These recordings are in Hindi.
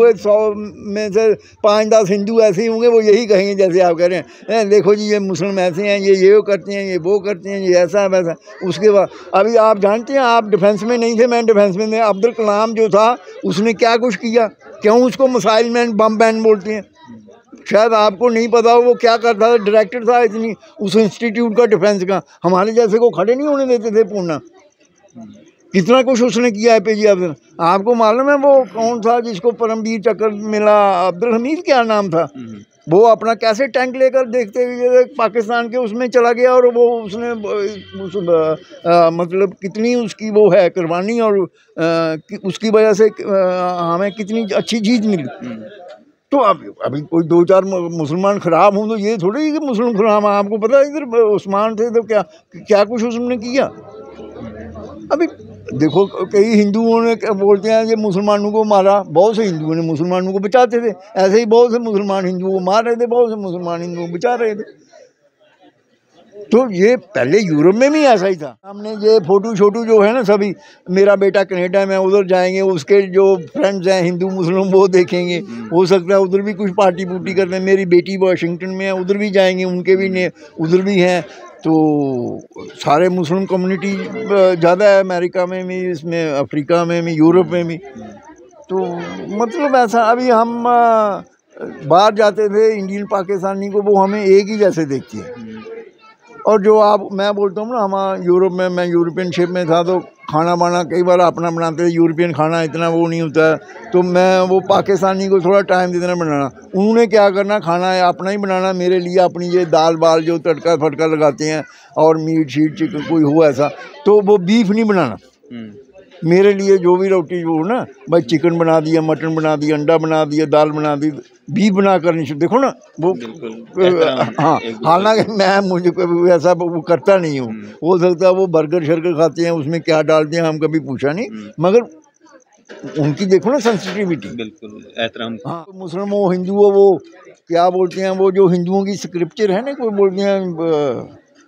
100 में से 5-10 हिंदू ऐसे ही होंगे, वो यही कहेंगे जैसे आप कह रहे हैं, देखो जी ये मुस्लिम ऐसे हैं, ये करते हैं, ये वो करते हैं, ये ऐसा है वैसा। उसके बाद अभी आप जानते हैं, आप डिफेंस में नहीं थे, मैं डिफेंस में थे, अब्दुल कलाम जो था उसने क्या कुछ किया, क्यों उसको मिसाइल मैन बम मैन बोलते हैं? शायद आपको नहीं पता वो क्या करता था, डायरेक्टर था इतनी उस इंस्टीट्यूट का डिफेंस का, हमारे जैसे को खड़े नहीं होने देते थे पूर्णा। कितना कुछ उसने किया है APJ अब्दुल। आपको मालूम है वो कौन था जिसको परमवीर चक्र मिला, अब्दुल हमीद क्या नाम था, वो अपना कैसे टैंक लेकर देखते हुए पाकिस्तान के उसमें चला गया, और वो उसने मतलब कितनी उसकी वो है कुर्बानी, और उसकी वजह से हमें कितनी अच्छी चीज़ मिली। तो अभी कोई 2-4 मुसलमान ख़राब हों तो ये थोड़ी कि मुस्लिम ख़राब है। आपको पता है इधर उस्मान थे तो क्या कुछ उसने किया। अभी देखो कई हिंदुओं ने बोलते हैं कि मुसलमानों को मारा, बहुत से हिंदुओं ने मुसलमानों को बचाते थे, ऐसे ही बहुत से मुसलमान हिंदुओं को मार रहे थे, बहुत से मुसलमान हिंदुओं को बचा रहे थे। तो ये पहले यूरोप में भी ऐसा ही था। हमने ये फोटो छोटू जो है ना, सभी मेरा बेटा कनाडा में, उधर जाएंगे, उसके जो फ्रेंड्स हैं हिंदू मुस्लिम वो देखेंगे, हो सकता है उधर भी कुछ पार्टी पुर्टी करते हैं। मेरी बेटी वाशिंगटन में है, उधर भी जाएंगे, उनके भी ने उधर भी हैं। तो सारे मुस्लिम कम्युनिटी ज़्यादा है अमेरिका में भी, इसमें अफ्रीका में भी, यूरोप में भी। तो मतलब ऐसा अभी हम बाहर जाते थे इंडियन पाकिस्तानी को, वो हमें एक ही जैसे देखती है। और जो मैं बोलता हूँ ना, हमारा यूरोप में, मैं यूरोपियन शिप में था तो खाना वाना कई बार अपना बनाते थे, यूरोपियन खाना इतना वो नहीं होता है, तो मैं वो पाकिस्तानी को थोड़ा टाइम दे देना बनाना। उन्होंने क्या करना, खाना है अपना ही बनाना, मेरे लिए अपनी ये दाल बाल जो तड़का फटका लगाते हैं, और मीट शीट चिकन कोई हो ऐसा, तो वो बीफ नहीं बनाना। मेरे लिए जो भी रोटी जो ना भाई, चिकन बना दिया, मटन बना दिया, अंडा बना दिया, दाल बना दी, बीफ बना कर नहीं, देखो ना वो। हाँ, हालांकि मुझे कभी ऐसा वो करता नहीं हूँ, हो सकता है वो बर्गर शर्गर खाते हैं, उसमें क्या डालते हैं हम कभी पूछा नहीं, मगर उनकी देखो ना सेंसिटिविटी। बिल्कुल एहतराम। हाँ, मुस्लिम हो हिंदू हो, वो क्या बोलते हैं, वो जो हिंदुओं की स्क्रिप्चर है ना, कोई बोलते हैं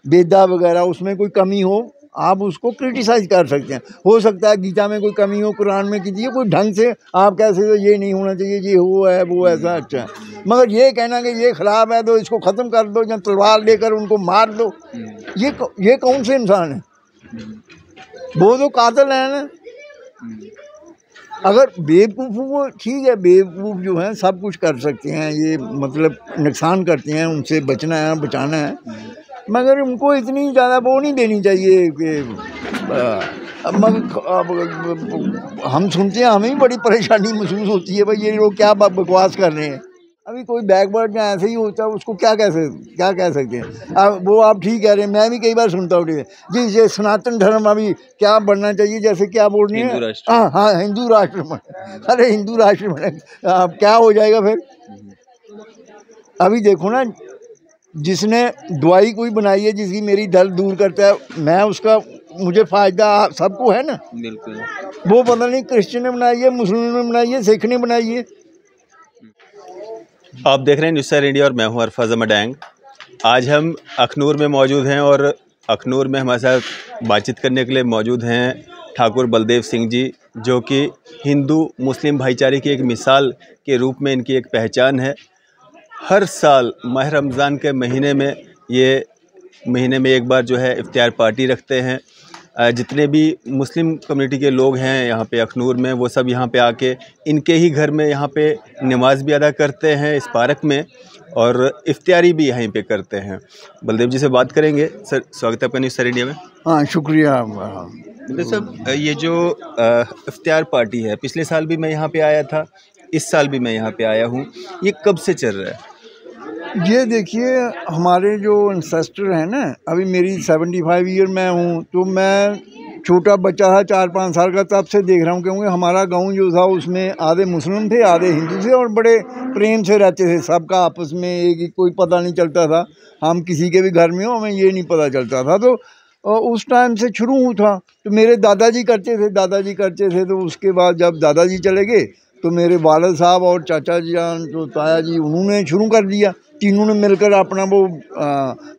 वेदा वगैरह, उसमें कोई कमी हो आप उसको क्रिटिसाइज कर सकते हैं। हो सकता है गीता में कोई कमी हो, कुरान में कीजिए कोई ढंग से, आप कैसे तो ये नहीं होना चाहिए, ये वो है वो ऐसा, अच्छा, मगर ये कहना कि ये ख़राब है तो इसको ख़त्म कर दो, या तलवार लेकर उनको मार दो, ये कौन से इंसान है? वो तो कातिल है ना। अगर बेवकूफ़ वो ठीक है, बेवकूफ़ जो है सब कुछ कर सकते हैं, ये मतलब नुकसान करते हैं, उनसे बचना है, बचाना है, मगर उनको इतनी ज़्यादा वो नहीं देनी चाहिए कि हम सुनते हैं, हमें भी बड़ी परेशानी महसूस होती है, भाई ये लोग क्या बकवास कर रहे हैं। अभी कोई बैकवर्ड या ऐसे ही होता है, उसको क्या कह सकते हैं। अब वो आप ठीक कह रहे हैं, मैं भी कई बार सुनता हूँ जी, ये सनातन धर्म अभी क्या बनना चाहिए, जैसे क्या बोल रही है, हाँ हिंदू राष्ट्र बने। अरे हिंदू राष्ट्र बने क्या हो जाएगा फिर? अभी देखो ना, जिसने दवाई कोई बनाई है जिसकी मेरी दर्द दूर करता है, मैं उसका मुझे फ़ायदा सबको है ना। बिल्कुल। वो पता नहीं क्रिश्चियन ने बनाई है, मुस्लिम ने बनाई है, सिख ने बनाई है। आप देख रहे हैं न्यूज़ सर इंडिया और मैं हूं अरफाज अहमद डैंग। आज हम अखनूर में मौजूद हैं और अखनूर में हमारे साथ बातचीत करने के लिए मौजूद हैं ठाकुर बलदेव सिंह जी, जो कि हिंदू मुस्लिम भाईचारे की एक मिसाल के रूप में इनकी एक पहचान है। हर साल माह रमज़ान के महीने में ये महीने में एक बार जो है इफ्तियार पार्टी रखते हैं। जितने भी मुस्लिम कम्युनिटी के लोग हैं यहाँ पे अखनूर में, वो सब यहाँ पे आके इनके ही घर में यहाँ पे नमाज भी अदा करते हैं इस पार्क में, और इफ्तियारी भी यहीं पे करते हैं। बलदेव जी से बात करेंगे। सर स्वागत है आपका न्यूज़ सर इंडिया में। हाँ शुक्रिया। बलदेव साहब, ये जो इफ्तियार पार्टी है, पिछले साल भी मैं यहाँ पे आया था, इस साल भी मैं यहाँ पे आया हूँ, ये कब से चल रहा है? ये देखिए, हमारे जो एंसेस्टर हैं ना, अभी मेरी 75 ईयर में हूँ, तो मैं छोटा बच्चा था 4-5 साल का, तब से देख रहा हूँ, क्योंकि हमारा गांव जो था उसमें आधे मुस्लिम थे आधे हिंदू थे, और बड़े प्रेम से रहते थे, सबका आपस में एक कोई पता नहीं चलता था, हम किसी के भी घर में हो हमें ये नहीं पता चलता था। तो उस टाइम से शुरू हुआ था। तो मेरे दादाजी करते थे, तो उसके बाद जब दादाजी चले गए तो मेरे वालिद साहब और चाचा जी जो ताया जी, उन्होंने शुरू कर दिया, तीनों ने मिलकर अपना वो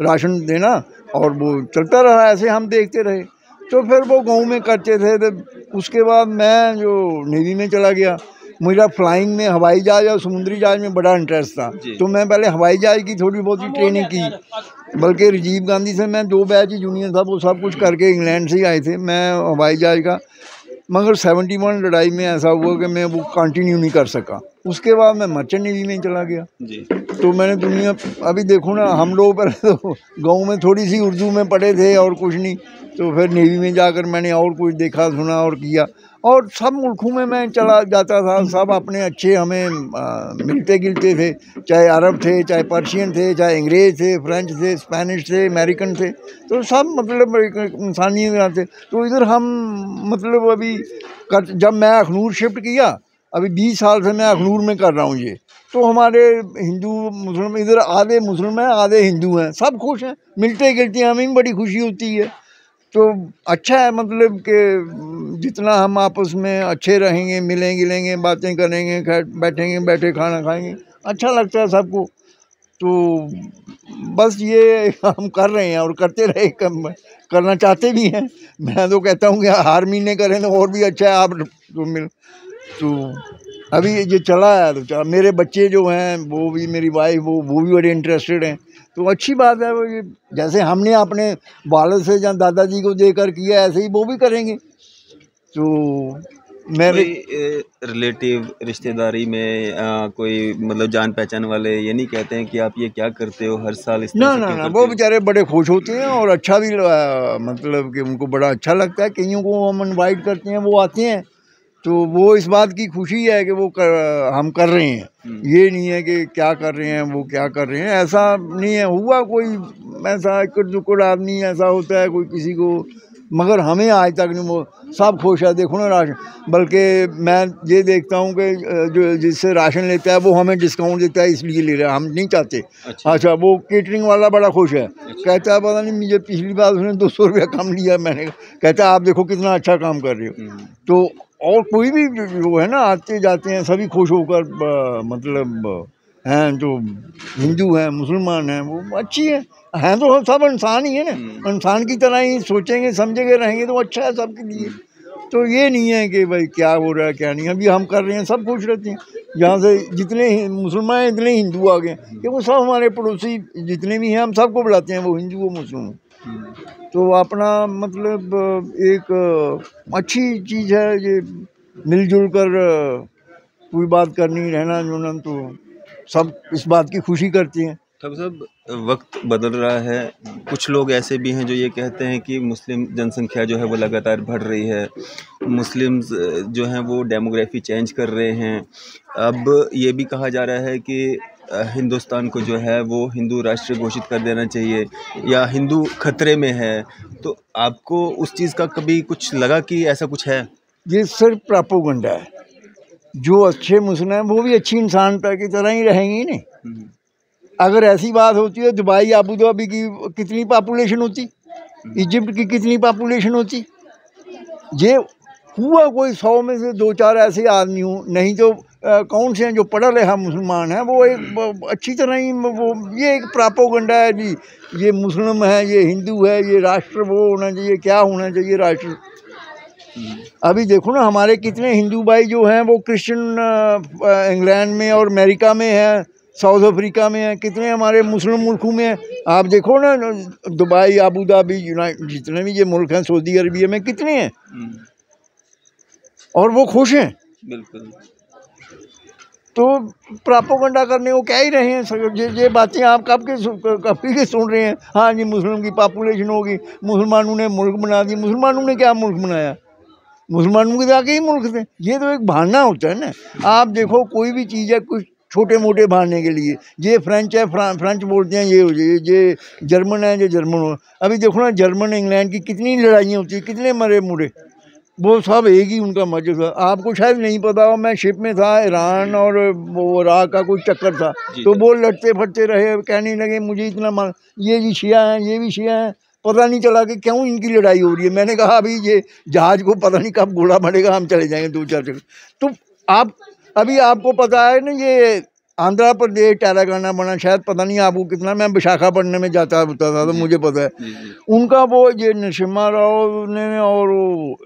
राशन देना, और वो चलता रहा, ऐसे हम देखते रहे। तो फिर वो गांव में करते थे। तो उसके बाद मैं जो नेवी में चला गया, मेरा फ्लाइंग में, हवाई जहाज और समुद्री जहाज में बड़ा इंटरेस्ट था। तो मैं पहले हवाई जहाज की थोड़ी बहुत ही ट्रेनिंग की, बल्कि राजीव गांधी से मैं 2 बैच जूनियर था, वो सब कुछ करके इंग्लैंड से ही आए थे, मैं हवाई जहाज का। मगर 71 लड़ाई में ऐसा हुआ कि मैं वो कंटिन्यू नहीं कर सका। उसके बाद मैं मर्चेंट नेवी में चला गया जी। तो मैंने दुनिया, अभी देखो ना, हम लोग पहले तो गाँव में थोड़ी सी उर्दू में पढ़े थे और कुछ नहीं, तो फिर नेवी में जाकर मैंने और कुछ देखा सुना और किया, और सब मुल्कों में मैं चला जाता था। सब अपने अच्छे हमें मिलते गिलते थे, चाहे अरब थे, चाहे पर्शियन थे, चाहे अंग्रेज़ थे, फ्रेंच थे, स्पेनिश थे, अमेरिकन थे, तो सब मतलब इंसानियत थे। तो इधर हम मतलब अभी जब मैं अखनूर शिफ्ट किया, अभी 20 साल से मैं अखनूर में कर रहा हूँ ये, तो हमारे हिंदू मुस्लिम इधर आधे मुस्लिम हैं आधे हिंदू हैं, सब खुश हैं, मिलते गिलते हैं, हमें बड़ी खुशी होती है। तो अच्छा है, मतलब कि जितना हम आपस में अच्छे रहेंगे, मिलेंगे गिलेंगे, बातें करेंगे, बैठेंगे बैठे खाना खाएंगे, अच्छा लगता है सबको। तो बस ये हम कर रहे हैं और करते रहे, करना चाहते भी हैं। मैं तो कहता हूँ कि हर महीने करें तो और भी अच्छा है। आप तो मिल तो अभी ये चला है, तो मेरे बच्चे जो हैं, वो भी, मेरी वाइफ वो भी बड़े इंटरेस्टेड हैं, तो अच्छी बात है। वो ये जैसे हमने अपने वालिद से या दादाजी को देकर किया, ऐसे ही वो भी करेंगे। तो मेरे रिलेटिव रिश्तेदारी में कोई मतलब जान पहचान वाले ये नहीं कहते हैं कि आप ये क्या करते हो हर साल इस तरह से? ना, वो बेचारे बड़े खुश होते हैं और अच्छा भी मतलब कि उनको बड़ा अच्छा लगता है। कईयों को हम इनवाइट करते हैं, वो आते हैं, तो वो इस बात की खुशी है कि वो हम कर रहे हैं। ये नहीं है कि क्या कर रहे हैं, वो क्या कर रहे हैं, ऐसा नहीं है। हुआ कोई ऐसा इकड़ दुकड़ आदमी ऐसा होता है कोई किसी को, मगर हमें आज तक नहीं, वो सब खुश है। देखो ना राशन, बल्कि मैं ये देखता हूँ कि जो जिससे राशन लेता है वो हमें डिस्काउंट देता है, इसलिए ले रहा है, हम नहीं चाहते। अच्छा, वो केटरिंग वाला बड़ा खुश है, कहता है पता नहीं मुझे पिछली बार उसने 200 रुपया कम लिया, मैंने कहता है आप देखो कितना अच्छा काम कर रहे हो। तो और कोई भी जो है ना, आते जाते हैं सभी खुश होकर, मतलब हैं जो हिंदू हैं, मुसलमान हैं, वो अच्छी है तो सब इंसान ही है ना, इंसान की तरह ही सोचेंगे समझेंगे रहेंगे तो अच्छा है सबके लिए। तो ये नहीं है कि भाई क्या हो रहा है क्या नहीं, अभी हम कर रहे हैं, सब खुश रहते हैं। यहाँ से जितने मुसलमान हैं इतने हिंदू आ गए, कि वो सब हमारे पड़ोसी जितने भी हैं, हम सबको बुलाते हैं, वो हिंदू वो मुस्लिम। तो अपना मतलब एक अच्छी चीज़ है ये, मिलजुल कर कोई बात करनी, रहना जुलना, तो सब इस बात की खुशी करते हैं। तब सब वक्त बदल रहा है, कुछ लोग ऐसे भी हैं जो ये कहते हैं कि मुस्लिम जनसंख्या जो है वो लगातार बढ़ रही है, मुस्लिम्स जो हैं वो डेमोग्राफी चेंज कर रहे हैं। अब ये भी कहा जा रहा है कि हिंदुस्तान को जो है वो हिंदू राष्ट्र घोषित कर देना चाहिए या हिंदू खतरे में है। तो आपको उस चीज़ का कभी कुछ लगा कि ऐसा कुछ है? ये सिर्फ प्रोपेगेंडा है। जो अच्छे मुस्लिम हैं वो भी अच्छी इंसान की तरह ही रहेंगे नहीं। अगर ऐसी बात होती है, दुबई अबू धाबी की कितनी पॉपुलेशन होती, इजिप्ट की कितनी पॉपुलेशन होती, ये हुआ कोई 100 में से 2-4 ऐसे आदमी हों, नहीं तो कौन से हैं जो पढ़ा लिखा मुसलमान हैं, वो एक अच्छी तरह ही वो, ये एक प्रोपेगेंडा है जी, ये मुस्लिम है, ये हिंदू है, ये राष्ट्र वो होना चाहिए, क्या होना चाहिए राष्ट्र। अभी देखो ना, हमारे कितने हिंदू भाई जो हैं वो क्रिश्चियन इंग्लैंड में और अमेरिका में हैं, साउथ अफ्रीका में हैं, कितने हमारे मुस्लिम मुल्कों में हैं। आप देखो ना, दुबई अबू धाबी यूनाइटेड जितने भी ये मुल्क हैं, सऊदी अरबिया में कितने हैं, और वो खुश हैं। बिल्कुल। तो प्रोपेगेंडा करने को क्या ही रहे हैं, ये बातें आप कब के सुन रहे हैं। हाँ जी, मुस्लिम की पॉपुलेशन होगी, मुसलमानों ने मुल्क बना दी। मुसलमानों ने क्या मुल्क बनाया, मुसलमानों के जाके ही मुल्क थे। ये तो एक बहाना होता है ना। आप देखो कोई भी चीज़ है कुछ छोटे मोटे बहाने के लिए, ये फ्रेंच है फ्रेंच बोलते हैं, ये हो जाए, ये जर्मन है ये जर्मन हो। अभी देखो ना, जर्मन इंग्लैंड की कितनी लड़ाइयाँ होती है, कितने मरे मुरे, वो सब एक ही उनका मजे था। आपको शायद नहीं पता हो, मैं शिप में था, ईरान और वो इराक का कोई चक्कर था, तो वो लड़ते फटते रहे, कहने लगे मुझे इतना मार, ये भी शिया हैं ये भी शिया हैं, पता नहीं चला कि क्यों इनकी लड़ाई हो रही है। मैंने कहा अभी ये जहाज को पता नहीं कब गोला बढ़ेगा, हम चले जाएंगे 2-4 जगह। तो आप अभी आपको पता है ना, ये आंध्र प्रदेश तेलंगाना बना, शायद पता नहीं आपको कितना, मैं विशाखापट्टनम में जाता होता था तो मुझे पता है। उनका वो ये नरसिम्हा राव ने और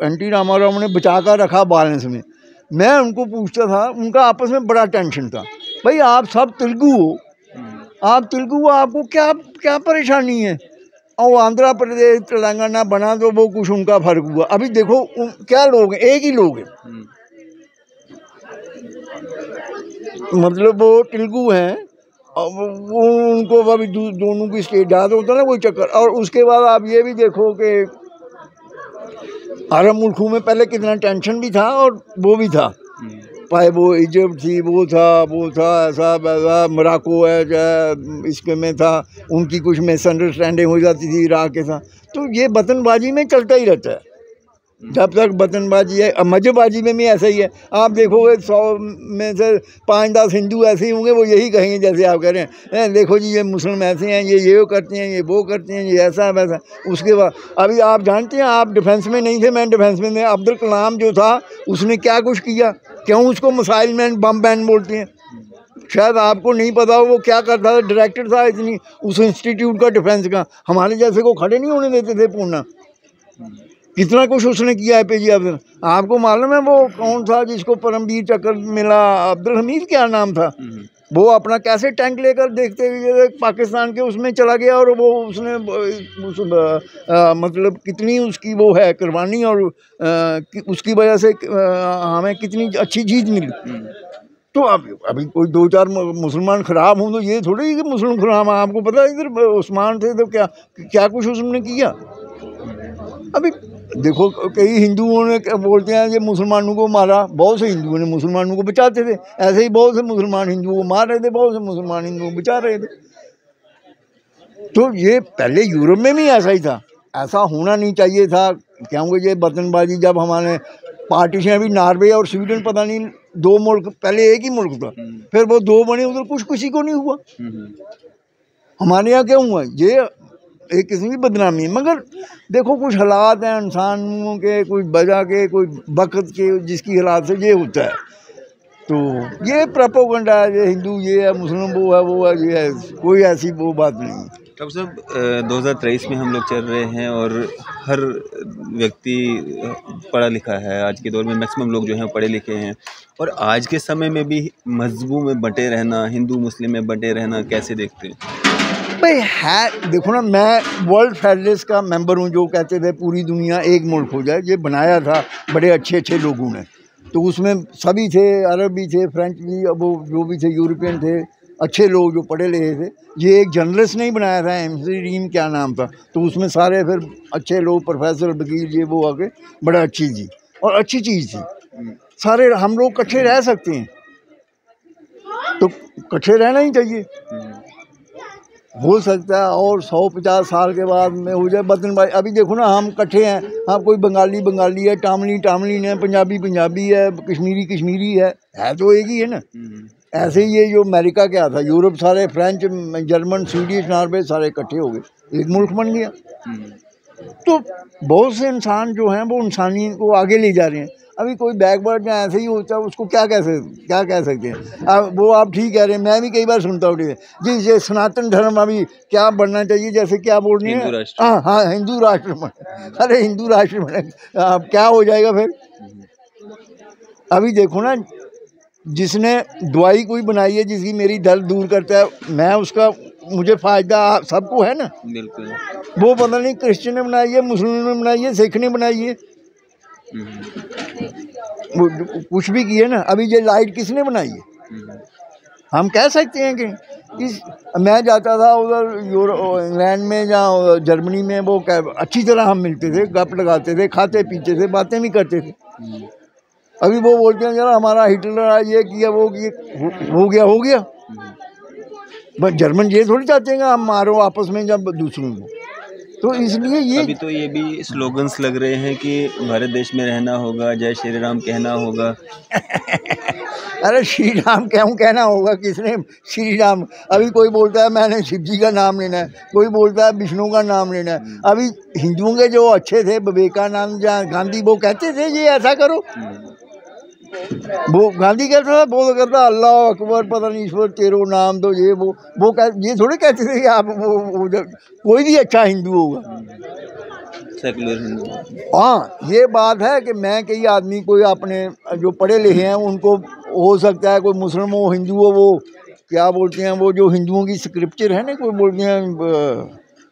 एन टी रामाराव ने बचा कर रखा बैलेंस में। मैं उनको पूछता था, उनका आपस में बड़ा टेंशन था, भाई आप सब तेलुगु हो, आप तेलुगु हो, आपको क्या क्या परेशानी है। और आंध्र प्रदेश तेलंगाना बना तो वो कुछ उनका फर्क हुआ। अभी देखो क्या लोग हैं, एक ही लोग हैं, मतलब वो तेलुगु हैं और वो उनको अभी दोनों की स्टेट ज़्यादा होता है ना कोई चक्कर। और उसके बाद आप ये भी देखो कि अरब मुल्कों में पहले कितना टेंशन भी था और वो भी था, चाहे वो इजिप्ट थी, वो था ऐसा वैसा, मोरक्को है इसके में था, उनकी कुछ मिसअंडरस्टैंडिंग हो जाती थी इराक के साथ। तो ये बतनबाजी में चलता ही रहता है जब तक बतनबाजी है। मजहबाजी में भी ऐसा ही है। आप देखोगे 100 में से 5-10 हिंदू ऐसे ही होंगे, वो यही कहेंगे जैसे आप कह रहे हैं, देखो जी ये मुस्लिम ऐसे हैं, ये करते हैं, ये वो करते हैं, ये ऐसा वैसा। उसके बाद अभी आप जानते हैं, आप डिफेंस में नहीं थे, मैं डिफेंस में थे, अब्दुल कलाम जो था उसने क्या कुछ किया, क्यों उसको मिसाइल मैन बम बैन बोलते हैं, शायद आपको नहीं पता हो वो क्या करता था, डायरेक्टर था इतनी उस इंस्टीट्यूट का डिफेंस का, हमारे जैसे को खड़े नहीं होने देते थे पूना। कितना कुछ उसने किया है APJ अब्दुल। आपको मालूम है वो कौन था जिसको परमवीर चक्र मिला, अब्दुल हमीद क्या नाम था, वो अपना कैसे टैंक लेकर देखते हुए पाकिस्तान के उसमें चला गया और वो उसने मतलब कितनी उसकी वो है कुर्बानी और उसकी वजह से हमें कितनी अच्छी चीज़ मिली। तो अभी कोई 2-4 मुसलमान ख़राब हों तो ये थोड़ी कि मुस्लिम ख़राब। आपको पता है इधर उस्मान थे तो क्या कुछ उसने किया। अभी देखो कई हिंदुओं ने बोलते हैं कि मुसलमानों को मारा, बहुत से हिंदुओं ने मुसलमानों को बचाते थे, ऐसे ही बहुत से मुसलमान हिंदुओं को मार रहे थे, बहुत से मुसलमान हिंदुओं को बचा रहे थे। तो ये पहले यूरोप में भी ऐसा ही था, ऐसा होना नहीं चाहिए था, क्योंकि ये बर्तनबाजी जब हमारे पार्टीशन, अभी नॉर्वे और स्वीडन पता नहीं 2 मुल्क, पहले एक ही मुल्क था, फिर वो 2 बने, उधर कुछ किसी को नहीं हुआ, हमारे यहाँ क्या हुआ, ये एक किस्म की बदनामी है। मगर देखो कुछ हालात हैं इंसानों के, कुछ वजह के, कोई वक्त के, जिसकी हालात से ये होता है। तो ये प्रोपेगेंडा है, ये हिंदू ये है, मुस्लिम वो है, वो है, ये है, कोई ऐसी वो बात नहीं है। डॉक्टर साहब 2023 में हम लोग चल रहे हैं और हर व्यक्ति पढ़ा लिखा है। आज के दौर में मैक्सिमम लोग जो हैं पढ़े लिखे हैं, और आज के समय में भी मजहबों में बंटे रहना, हिंदू मुस्लिम में बंटे रहना कैसे देखते हैं? भाई है, देखो ना, मैं वर्ल्ड फेडरेशन का मेंबर हूँ, जो कहते थे पूरी दुनिया एक मुल्क हो जाए, ये बनाया था बड़े अच्छे अच्छे लोगों ने। तो उसमें सभी थे, अरब भी थे, फ्रेंच भी, वो जो भी थे, यूरोपियन थे, अच्छे लोग जो पढ़े लिखे थे। ये एक जर्नलिस्ट नहीं बनाया था, MC रीम क्या नाम था, तो उसमें सारे फिर अच्छे लोग, प्रोफेसर, वकील, ये वो आके, बड़ा अच्छी चीज़ और अच्छी चीज़ थी। सारे हम लोग इकट्ठे रह सकते हैं, तो इकट्ठे रहना ही चाहिए। हो सकता है और 100-50 साल के बाद में हो जाए बदनबाजी। अभी देखो ना, हम इकट्ठे हैं, हाँ, कोई बंगाली है, टामली है, पंजाबी है, कश्मीरी है तो एक ही है ना। ऐसे ही ये जो अमेरिका क्या था, यूरोप सारे, फ्रेंच, जर्मन, स्वीडिश, नॉर्वे सारे इकट्ठे हो गए, एक मुल्क बन गया। तो बहुत से इंसान जो हैं वो इंसानी को आगे ले जा रहे हैं। अभी कोई बैकवर्ड या ऐसे ही होता है, उसको क्या कह सकते हैं। वो आप ठीक कह रहे हैं, मैं भी कई बार सुनता हूँ जी, ये सनातन धर्म अभी क्या बनना चाहिए, जैसे क्या बोल रही है, हाँ, हिंदू राष्ट्र बने। अरे हिंदू राष्ट्र बने क्या हो जाएगा फिर। अभी देखो ना, जिसने दवाई कोई बनाई है जिसकी मेरी दर्द दूर करता है, मैं उसका, मुझे फ़ायदा सबको है ना। बिल्कुल। वो पता नहीं क्रिश्चियन ने बनाई है, मुस्लिम ने बनाई है, सिख ने बनाई है, कुछ भी किए ना। अभी ये लाइट किसने बनाई है, हम कह सकते हैं कि मैं जाता था उधर इंग्लैंड में या जर्मनी में, वो अच्छी तरह हम मिलते थे, गप लगाते थे, खाते पीते थे, बातें भी करते थे। अभी वो बोलते हैं जरा हमारा हिटलर ये किया, वो किया, हो गया। बस जर्मन ये थोड़ी चाहते हैं हम मारो आपस में जब दूसरों को। तो इसलिए ये अभी तो ये भी स्लोगन्स लग रहे हैं कि भारत देश में रहना होगा, जय श्री राम कहना होगा। अरे श्री राम क्यों कहना होगा, किसने श्री राम। अभी कोई बोलता है मैंने शिव जी का नाम लेना है, कोई बोलता है विष्णु का नाम लेना है। अभी हिंदुओं के जो अच्छे थे, विवेकानंद या गांधी, वो कहते थे ये ऐसा करो। वो गांधी कहता था, वो कहता अल्लाह अकबर, पता नहीं ईश्वर तेरो नाम दो, ये वो ये थोड़े कहते थे कि आप वो कोई भी अच्छा हिंदू होगा। सेकुलर हिंदू। हाँ, ये बात है कि मैं कई आदमी कोई अपने जो पढ़े लिखे हैं उनको हो सकता है कोई मुस्लिम हो हिंदू हो, वो क्या बोलते हैं वो जो हिंदुओं की स्क्रिप्चर है ना, कोई बोलते हैं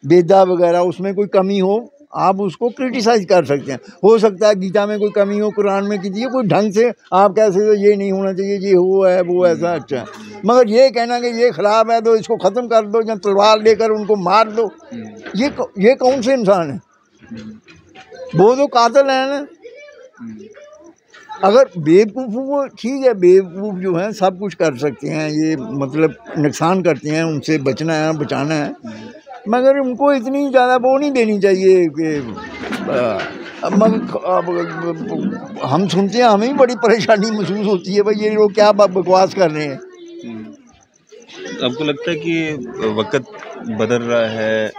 वेदा वगैरह, उसमें कोई कमी हो, आप उसको क्रिटिसाइज कर सकते हैं। हो सकता है गीता में कोई कमी हो, कुरान में कीजिए कोई ढंग से आप कैसे, तो ये नहीं होना चाहिए, ये वो है वो ऐसा, अच्छा है। मगर ये कहना कि ये खराब है तो इसको ख़त्म कर दो या तलवार लेकर उनको मार दो, ये कौन से इंसान है? वो तो कातिल है ना। अगर बेवकूफ़ वो ठीक है, बेवकूफ़ जो है सब कुछ कर सकते हैं, ये मतलब नुकसान करते हैं, उनसे बचना है बचाना है, मगर उनको इतनी ज़्यादा वो नहीं देनी चाहिए कि अब हम सुनते हैं हमें ही बड़ी परेशानी महसूस होती है, भाई ये लोग क्या बकवास कर रहे हैं। आपको लगता है कि वक्त बदल रहा है,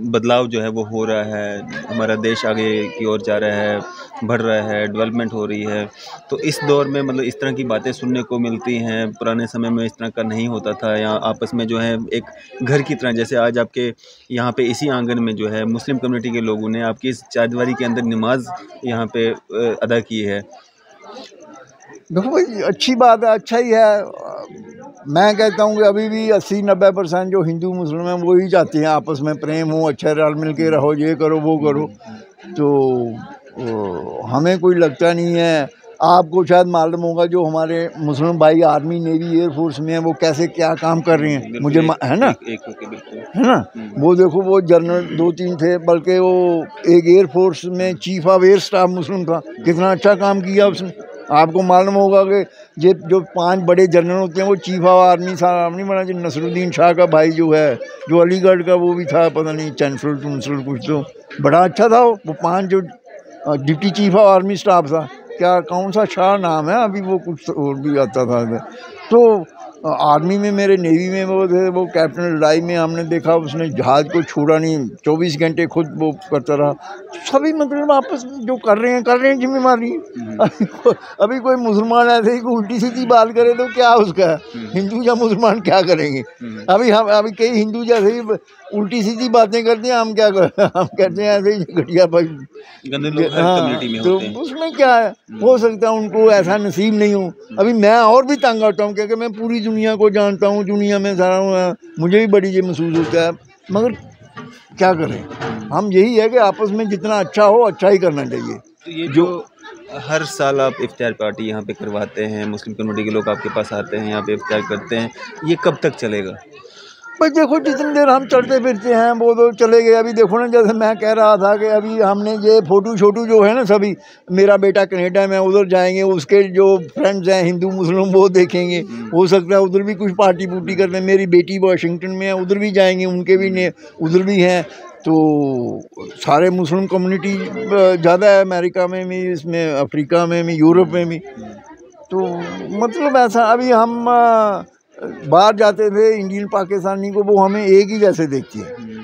बदलाव जो है वो हो रहा है, हमारा देश आगे की ओर जा रहा है, बढ़ रहा है, डेवलपमेंट हो रही है, तो इस दौर में मतलब इस तरह की बातें सुनने को मिलती हैं, पुराने समय में इस तरह का नहीं होता था, या आपस में जो है एक घर की तरह, जैसे आज आपके यहाँ पे इसी आंगन में जो है मुस्लिम कम्युनिटी के लोगों ने आपकी इस चारदीवारी के अंदर नमाज यहाँ पे अदा की है। देखो भाई, अच्छी बात है, अच्छा ही है। मैं कहता हूँ कि अभी भी 80-90% जो हिंदू मुस्लिम हैं वो ही चाहते हैं आपस में प्रेम हो, अच्छा रल मिल के रहो, ये करो वो करो। तो हमें कोई लगता नहीं है। आपको शायद मालूम होगा जो हमारे मुस्लिम भाई आर्मी नेवी एयरफोर्स में हैं वो कैसे क्या काम कर रहे हैं, मुझे है ना, है ना। वो देखो वो जनरल 2-3 थे, बल्कि वो एक एयरफोर्स में चीफ ऑफ एयर स्टाफ मुस्लिम था, कितना अच्छा काम किया उसने। आपको मालूम होगा कि ये जो 5 बड़े जनरल होते हैं वो चीफ ऑफ आर्मी साहब नहीं बना, जो नसरुद्दीन शाह का भाई जो है, जो अलीगढ़ का वो भी था, पता नहीं चैंसलर कुछ, तो बड़ा अच्छा था वो 5 जो deputy chief of army staff था, क्या कौन सा शाह नाम है, अभी वो कुछ और भी आता था। तो आर्मी में मेरे नेवी में वो थे, वो कैप्टन लड़ाई में हमने देखा उसने जहाज़ को छोड़ा नहीं, 24 घंटे खुद वो करता रहा। सभी मतलब आपस में जो कर रहे हैं जिम्मेवारी। अभी कोई मुसलमान ऐसे ही उल्टी सीधी बात करे तो क्या उसका हिंदू या मुसलमान क्या करेंगे? अभी कई हिंदू जैसे ही उल्टी सीधी बातें करते हैं, हम क्या हम कहते हैं ऐसे ही घटिया भाई गंदे लोग हर कम्युनिटी में होते हैं। तो उसमें क्या है, हो सकता है उनको ऐसा नसीब नहीं हो। अभी मैं और भी तंग आता हूँ क्योंकि मैं पूरी दुनिया को जानता हूँ, दुनिया में सारा हूँ, मुझे भी बड़ी ये महसूस होता है, मगर क्या करें, हम यही है कि आपस में जितना अच्छा हो अच्छा ही करना चाहिए। तो ये जो हर साल आप इफ्तार पार्टी यहाँ पे करवाते हैं, मुस्लिम कम्युनिटी के लोग आपके पास आते हैं, यहाँ पे इफ्तार करते हैं, ये कब तक चलेगा? भाई देखो, जितनी देर हम चलते फिरते हैं वो तो चले गए। अभी देखो ना, जैसे मैं कह रहा था कि अभी हमने ये फोटो छोटू जो है ना, सभी मेरा बेटा कनाडा में, उधर जाएंगे, उसके जो फ्रेंड्स हैं हिंदू मुस्लिम वो देखेंगे, हो सकता है उधर भी कुछ पार्टी पुर्टी करते हैं। मेरी बेटी वाशिंगटन में है, उधर भी जाएंगे, उनके भी ने उधर भी हैं। तो सारे मुस्लिम कम्युनिटी ज़्यादा है, अमेरिका में भी, इसमें अफ्रीका में भी, यूरोप में भी। तो मतलब ऐसा, अभी हम बाहर जाते थे इंडियन पाकिस्तानी को, वो हमें एक ही जैसे देखती है।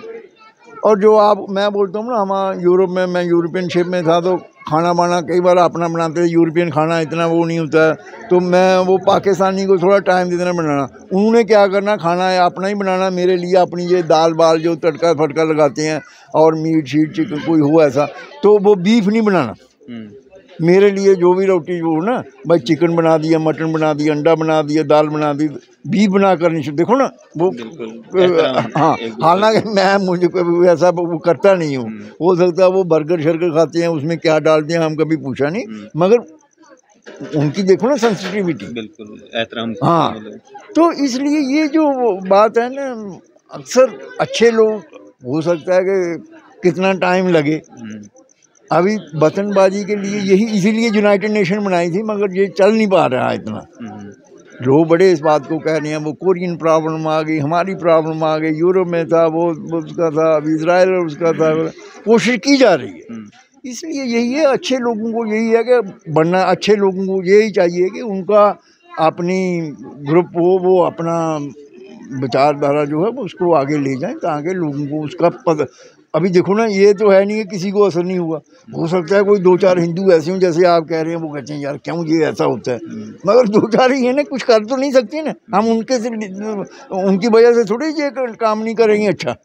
और जो मैं बोलता हूँ ना, हमारा यूरोप में, मैं यूरोपियन शिप में था तो खाना बाना कई बार अपना बनाते थे, यूरोपियन खाना इतना वो नहीं होता है, तो मैं वो पाकिस्तानी को थोड़ा टाइम देना बनाना। उन्होंने क्या करना, खाना है अपना ही बनाना, मेरे लिए अपनी ये दाल बाल जो तड़का फटका लगाते हैं, और मीट शीट चिकन कोई हो ऐसा, तो वो बीफ नहीं बनाना। मेरे लिए जो भी रोटी वो ना, भाई चिकन बना दिया, मटन बना दिया, अंडा बना दिया, दाल बना दी, बीफ बना कर नहीं, देखो ना वो। हाँ, हालांकि मैं मुझे कभी ऐसा वो करता नहीं हूँ, हो सकता है वो बर्गर शर्गर खाते हैं, उसमें क्या डालते हैं हम कभी पूछा नहीं, मगर उनकी देखो ना सेंसिटिविटी। बिल्कुल एहतराम। हाँ, तो इसलिए ये जो बात है ना, अक्सर अच्छे लोग, हो सकता है कि कितना टाइम लगे, अभी वतनबाजी के लिए यही, इसीलिए यूनाइटेड नेशन बनाई थी, मगर ये चल नहीं पा रहा है इतना। लोग बड़े इस बात को कह रहे हैं, वो कोरियन प्रॉब्लम आ गई, हमारी प्रॉब्लम आ गई, यूरोप में था वो उसका था, अभी इजराइल उसका था, कोशिश की जा रही है। इसलिए यही है, अच्छे लोगों को यही है कि बनना, अच्छे लोगों को यही चाहिए कि उनका अपनी ग्रुप वो अपना विचारधारा जो है वो उसको आगे ले जाएं, ताकि लोगों को उसका पता। अभी देखो ना, ये तो है नहीं कि किसी को असर नहीं हुआ, हो सकता है कोई 2-4 हिंदू ऐसे हों जैसे आप कह रहे हैं, वो कहते हैं यार क्यों ये ऐसा होता है, मगर 2-4 ही है ना, कुछ कर तो नहीं सकते ना हम, उनकी वजह से थोड़ी ये काम नहीं करेंगे अच्छा,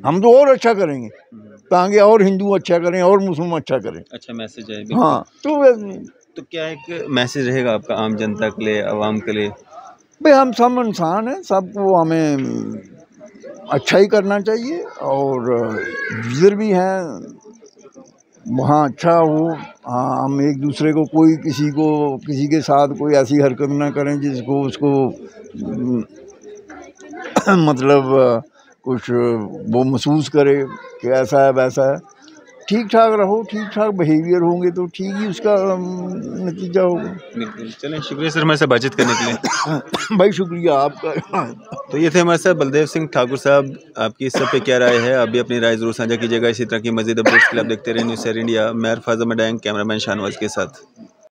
हम तो और अच्छा करेंगे, कहेंगे और हिंदू अच्छा करें और मुस्लिम अच्छा करें। अच्छा मैसेज है। हाँ तो क्या एक मैसेज रहेगा आपका आम जनता के लिए, आवाम के लिए? भाई हम सब इंसान हैं, सबको हमें अच्छा ही करना चाहिए और जिधर भी हैं वहाँ अच्छा हो। हाँ, हम एक दूसरे को किसी के साथ कोई ऐसी हरकत ना करें जिसको उसको मतलब कुछ वो महसूस करे कि ऐसा है वैसा है। ठीक ठाक रहो, ठीक ठाक बिहेवियर होंगे तो ठीक ही उसका नतीजा होगा। बिल्कुल। चलें, शुक्रिया सर हमारे साथ बातचीत करने के लिए। भाई शुक्रिया आपका। तो ये थे हमारे साथ बलदेव सिंह ठाकुर साहब। आपकी इस सब पे क्या राय है? आप भी अपनी राय ज़रूर साझा कीजिएगा। इसी तरह की मज़ीद अपडेट्स के लिए आप देखते रहें न्यूज़ इंडिया। मैं अरफाज़ मडैंग, कैमरामैन शाहनवाज के साथ।